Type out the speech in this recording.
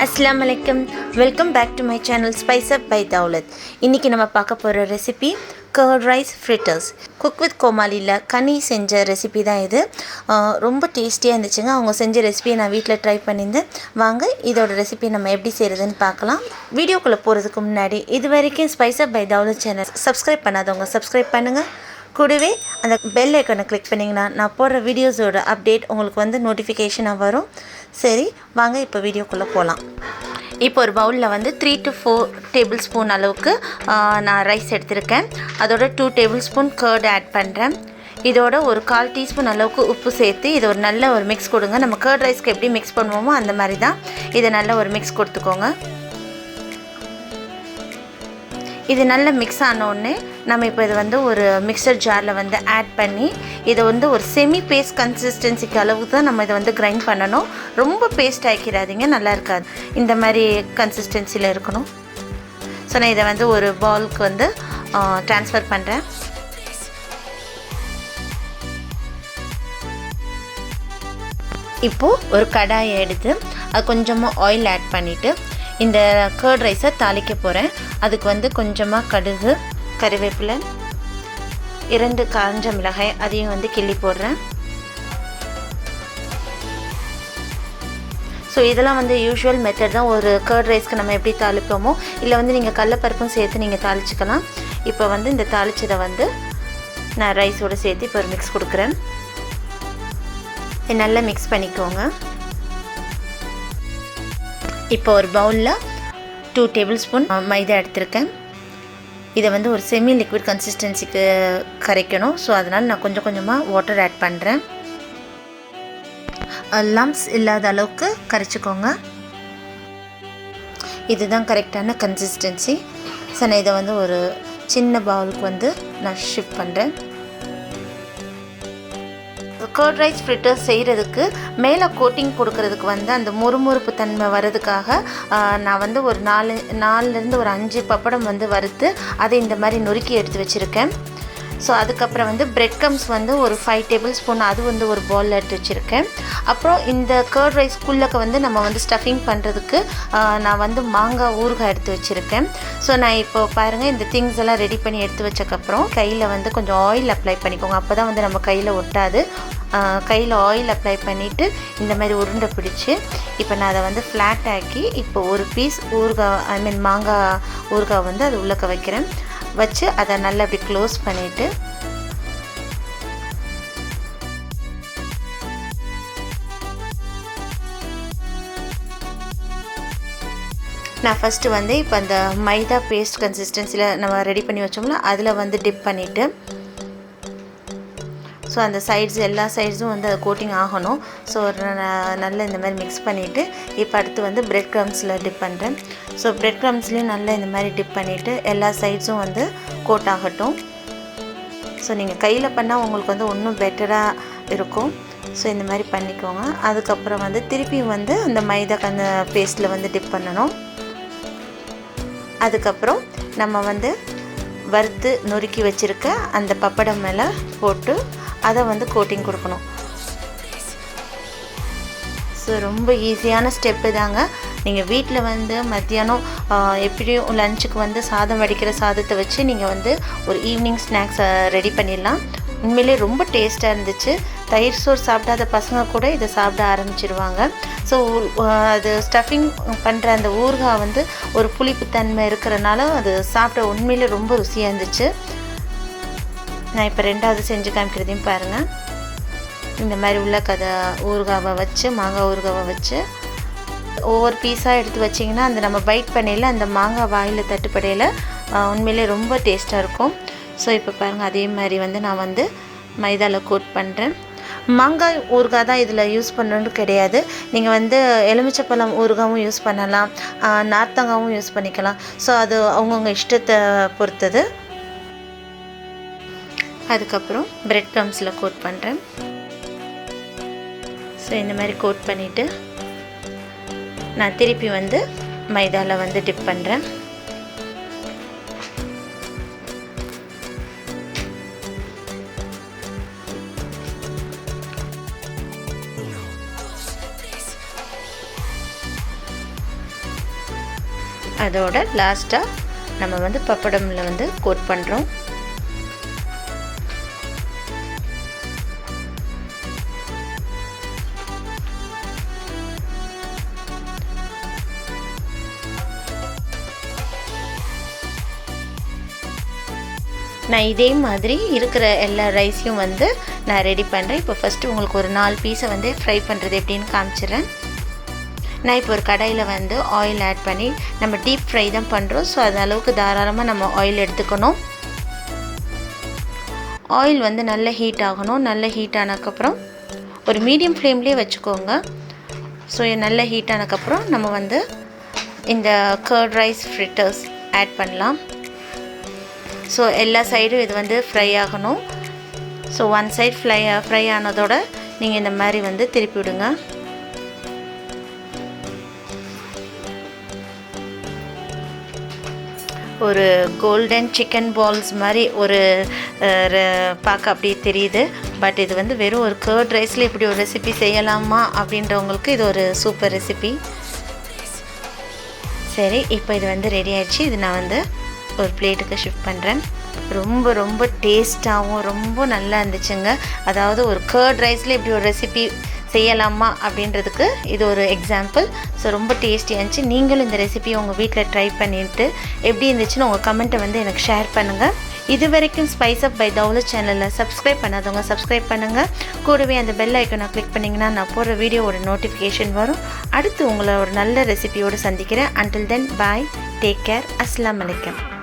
Assalamu alaikum. Welcome back to my channel Spice Up by Dawlat. இன்னைக்கு நம்ம பார்க்க போற recipe curd rice fritters. Cook with comaliல kani செஞ்ச recipe தான் இது. ரொம்ப டேஸ்டியா இருந்துச்சுங்க. அவங்க செஞ்ச ரெசிபியை நான் வீட்ல ட்ரை பண்ணியிருந்தேன். வாங்க இதோட ரெசிபி நம்ம எப்படி செய்யறதுன்னு பார்க்கலாம். வீடியோக்குள்ள போறதுக்கு முன்னாடி இதுவரைக்கும் Spice Up by Dawlat channel subscribe பண்ணாதவங்க சப்ஸ்கிரைப் பண்ணுங்க. கூடவே அந்த பெல் ஐகானை கிளிக் பண்ணிங்கன்னா நான் போடுற வீடியோஸோட அப்டேட் உங்களுக்கு வந்து நோட்டிஃபிகேஷனாக வரும். சரி வாங்க இப்போ வீடியோக்குள்ளே போகலாம். இப்போ ஒரு பவுலில் வந்து 3 to 4 டேபிள் ஸ்பூன் அளவுக்கு நான் ரைஸ் எடுத்திருக்கேன். அதோட 2 டேபிள் ஸ்பூன் கர்ட் ஆட் பண்ணுறேன். இதோட ஒரு 1/4 டீஸ்பூன் அளவுக்கு உப்பு சேர்த்து இதை ஒரு நல்ல ஒரு மிக்ஸ் கொடுங்க. நம்ம கர்ட் ரைஸ்க்கு எப்படி மிக்ஸ் பண்ணுவோமோ அந்த மாதிரி தான் இதை நல்ல ஒரு மிக்ஸ் கொடுத்துக்கோங்க. இது நல்ல மிக்ஸ் ஆனோடனே நம்ம இப்போ இது வந்து ஒரு மிக்சர் ஜாரில் வந்து ஆட் பண்ணி இதை வந்து ஒரு செமி பேஸ்ட் கன்சிஸ்டன்சிக்கு அளவுக்கு தான் நம்ம இதை வந்து கிரைண்ட் பண்ணணும். ரொம்ப பேஸ்ட் ஆக்கிடாதீங்க, நல்லா இருக்காது. இந்த மாதிரி கன்சிஸ்டன்சியில் இருக்கணும். ஸோ நான் இதை வந்து ஒரு பவுலுக்கு வந்து ட்ரான்ஸ்ஃபர் பண்ணுறேன். இப்போது ஒரு கடாயை எடுத்து அது கொஞ்சமாக ஆயில் ஆட் பண்ணிவிட்டு இந்த கர்ட் ரைஸை தாளிக்க போகிறேன். அதுக்கு வந்து கொஞ்சமாக கடுகு, கறிவேப்பிலை, 2 காஞ்ச மிளகாய் அதையும் வந்து கிள்ளி போடுறேன். ஸோ இதெல்லாம் வந்து யூஷுவல் மெத்தட் தான். ஒரு கர்ட் ரைஸ்க்கு நம்ம எப்படி தாளிப்போமோ இல்லை வந்து நீங்கள் கடலைப்பருப்பும் சேர்த்து நீங்கள் தாளிச்சிக்கலாம். இப்போ வந்து இந்த தாளிச்சதை வந்து நான் ரைஸோடு சேர்த்து இப்போ ஒரு மிக்ஸ் கொடுக்குறேன். நல்லா மிக்ஸ் பண்ணிக்கோங்க. இப்போ ஒரு பவுலில் 2 டேபிள் ஸ்பூன் மைதா எடுத்திருக்கேன். இதை வந்து ஒரு செமி லிக்விட் கன்சிஸ்டன்சிக்கு கரைக்கணும். ஸோ அதனால் நான் கொஞ்சம் கொஞ்சமாக வாட்டர் ஆட் பண்ணுறேன். லம்ப்ஸ் இல்லாத அளவுக்கு கரைச்சிக்கோங்க. இதுதான் கரெக்டான கன்சிஸ்டன்சி. ஸோ நான் இதை வந்து ஒரு சின்ன பவுலுக்கு வந்து நான் ஷிஃப்ட் பண்ணுறேன். கர்ட் ரைஸ் ஃப்ரிட்டர்ஸ் செய்கிறதுக்கு மேலே கோட்டிங் கொடுக்கறதுக்கு வந்து அந்த முறுமுறுப்பு தன்மை வர்றதுக்காக நான் வந்து ஒரு 4லேருந்து ஒரு 5 பப்படம் வந்து வறுத்து அதை இந்த மாதிரி நொறுக்கி எடுத்து வச்சுருக்கேன். ஸோ அதுக்கப்புறம் வந்து பிரெட் க்ரம்ஸ் வந்து ஒரு 5 டேபிள் ஸ்பூன் அது வந்து ஒரு பவுலில் எடுத்து வச்சுருக்கேன். அப்புறம் இந்த கர்ட் ரைஸ்க்குள்ளக்க வந்து நம்ம வந்து ஸ்டஃபிங் பண்ணுறதுக்கு நான் வந்து மாங்காய் ஊறுகாய் எடுத்து வச்சுருக்கேன். ஸோ நான் இப்போ பாருங்கள் இந்த திங்ஸ் எல்லாம் ரெடி பண்ணி எடுத்து வச்சக்கப்புறம் கையில் வந்து கொஞ்சம் ஆயில் அப்ளை பண்ணிக்கோங்க. அப்போ தான் வந்து நம்ம கையில் ஒட்டாது. கையில் ஆயில் அப்ளை பண்ணிவிட்டு இந்த மாதிரி உருண்டை பிடிச்சி இப்போ நான் அதை வந்து ஃப்ளாட் ஆக்கி இப்போ ஒரு பீஸ் ஊறுகாய் மாங்காய் ஊறுகாய் வந்து அது உள்ளக்க வைக்கிறேன். வச்சு அதை நல்லா அப்படி க்ளோஸ் பண்ணிவிட்டு நான் ஃபஸ்ட்டு வந்து இப்போ அந்த மைதா பேஸ்ட் கன்சிஸ்டன்சியில் நம்ம ரெடி பண்ணி வச்சோம்ல அதில் வந்து டிப் பண்ணிவிட்டு ஸோ அந்த சைட்ஸ் எல்லா சைட்ஸும் வந்து அது கோட்டிங் ஆகணும். ஸோ நல்லா இந்த மாதிரி மிக்ஸ் பண்ணிவிட்டு இப்போ அடுத்து வந்து பிரெட் க்ரம்ஸில் டிப் பண்ணுறேன். ஸோ பிரெட் க்ரம்ஸ்லேயும் நல்லா இந்த மாதிரி டிப் பண்ணிவிட்டு எல்லா சைட்ஸும் வந்து கோட் ஆகட்டும். ஸோ நீங்கள் கையில் பண்ணால் உங்களுக்கு வந்து இன்னும் பெட்டராக இருக்கும். ஸோ இந்த மாதிரி பண்ணிக்கோங்க. அதுக்கப்புறம் வந்து திருப்பியும் வந்து அந்த மைதா பேஸ்ட்டில் வந்து டிப் பண்ணணும். அதுக்கப்புறம் நம்ம வந்து வறுத்து நொறுக்கி வச்சுருக்க அந்த பப்படம் மேலே போட்டு அதை வந்து கோட்டிங் கொடுக்கணும். ஸோ ரொம்ப ஈஸியான ஸ்டெப்பு தாங்க. நீங்கள் வீட்டில் வந்து மத்தியானம் எப்படியும் லஞ்சுக்கு வந்து சாதம் வடிக்கிற சாதத்தை வச்சு நீங்கள் வந்து ஒரு ஈவினிங் ஸ்நாக்ஸை ரெடி பண்ணிடலாம். உண்மையிலே ரொம்ப டேஸ்ட்டாக இருந்துச்சு. தயிர் சோறு சாப்பிடாத பசங்க கூட இதை சாப்பிட ஆரம்பிச்சிடுவாங்க. ஸோ அது ஸ்டஃபிங் பண்ணுற அந்த ஊறுகாய் வந்து ஒரு புளிப்பு தன்மை இருக்கிறனால அது சாப்பிட உண்மையிலே ரொம்ப ருசியாக இருந்துச்சு. நான் இப்போ 2வது செஞ்சு காமிக்கிறதையும் பாருங்கள். இந்த மாதிரி உள்ள ஊறுகாவை வச்சு மாங்காய் ஊறுகாவை வச்சு ஒவ்வொரு பீஸாக எடுத்து வச்சிங்கன்னா அந்த நம்ம பைட் பண்ணையில் அந்த மாங்காய் வாயில் தட்டுப்படையில் உண்மையிலே ரொம்ப டேஸ்ட்டாக இருக்கும். ஸோ இப்போ பாருங்கள் அதே மாதிரி வந்து நான் வந்து மைதாவில் கோட் பண்ணுறேன். மாங்காய் ஊறுகாய் தான் இதில் யூஸ் பண்ணணுன்னு கிடையாது. நீங்கள் வந்து எலுமிச்சப்பழம் ஊறுகாவும் யூஸ் பண்ணலாம், நார்த்தங்காவும் யூஸ் பண்ணிக்கலாம். ஸோ அது அவங்கவுங்க இஷ்டத்தை பொறுத்தது. அதுக்கப்புறம் பிரெட் க்ரம்ஸில் கோட் பண்ணுறேன். ஸோ இந்த மாதிரி கோட் பண்ணிவிட்டு நான் திருப்பி வந்து மைதாவில் வந்து டிப் பண்ணுறேன். அதோட லாஸ்ட்டாக நம்ம வந்து பப்படமில் வந்து கோட் பண்ணுறோம். நான் இதே மாதிரி இருக்கிற எல்லா ரைஸையும் வந்து நான் ரெடி பண்ணுறேன். இப்போ ஃபஸ்ட்டு உங்களுக்கு ஒரு 4 பீஸை வந்து ஃப்ரை பண்ணுறது எப்படின்னு காமிச்சிடுறேன். நான் இப்போ ஒரு கடாயில் வந்து ஆயில் ஆட் பண்ணி நம்ம டீப் ஃப்ரை தான் பண்ணுறோம். ஸோ அது அளவுக்கு தாராளமாக நம்ம ஆயில் எடுத்துக்கணும். ஆயில் வந்து நல்ல ஹீட் ஆகணும். நல்ல ஹீட் ஆனதுக்கப்புறம் ஒரு மீடியம் ஃப்ளேம்லேயே வச்சுக்கோங்க. ஸோ நல்ல ஹீட் ஆனதுக்கப்புறம் நம்ம வந்து இந்த கர்ட் ரைஸ் ஃப்ரிட்டர்ஸ் ஆட் பண்ணலாம். ஸோ எல்லா சைடும் இது வந்து ஃப்ரை ஆகணும். ஸோ ஒன் சைட் ஃப்ரை ஆனதோட நீங்கள் இந்த மாதிரி வந்து திருப்பி விடுங்க. ஒரு கோல்டன் சிக்கன் பால்ஸ் மாதிரி ஒரு பார்க்க அப்படியே தெரியுது. பட் இது வந்து வெறும் ஒரு கர்ட் ரைஸில் இப்படி ஒரு ரெசிபி செய்யலாமா அப்படின்றவங்களுக்கு இது ஒரு சூப்பர் ரெசிபி. சரி, இப்போ இது வந்து ரெடி ஆகிடுச்சு. இது நான் வந்து ஒரு பிளேட்டுக்கு ஷிஃப்ட் பண்ணுறேன். ரொம்ப ரொம்ப டேஸ்ட்டாகவும் ரொம்ப நல்லா இருந்துச்சுங்க. அதாவது ஒரு கர்ட் ரைஸில் இப்படி ஒரு ரெசிபி செய்யலாமா அப்படின்றதுக்கு இது ஒரு எக்ஸாம்பிள். ஸோ ரொம்ப டேஸ்டியாக இருந்துச்சு. நீங்களும் இந்த ரெசிபியை உங்கள் வீட்டில் ட்ரை பண்ணிவிட்டு எப்படி இருந்துச்சுன்னு உங்கள் கமெண்ட்டை வந்து எனக்கு ஷேர் பண்ணுங்கள். இது வரைக்கும் ஸ்பைஸ் அப் பை தௌலத் சேனலில் சப்ஸ்கிரைப் பண்ணாதவங்க சப்ஸ்கிரைப் பண்ணுங்கள். கூடவே அந்த பெல் ஐக்கனை கிளிக் பண்ணிங்கன்னா நான் போடுற வீடியோவோட நோட்டிஃபிகேஷன் வரும். அடுத்து உங்களை ஒரு நல்ல ரெசிபியோடு சந்திக்கிறேன். Until then, bye, take care, Assalamu alaikum.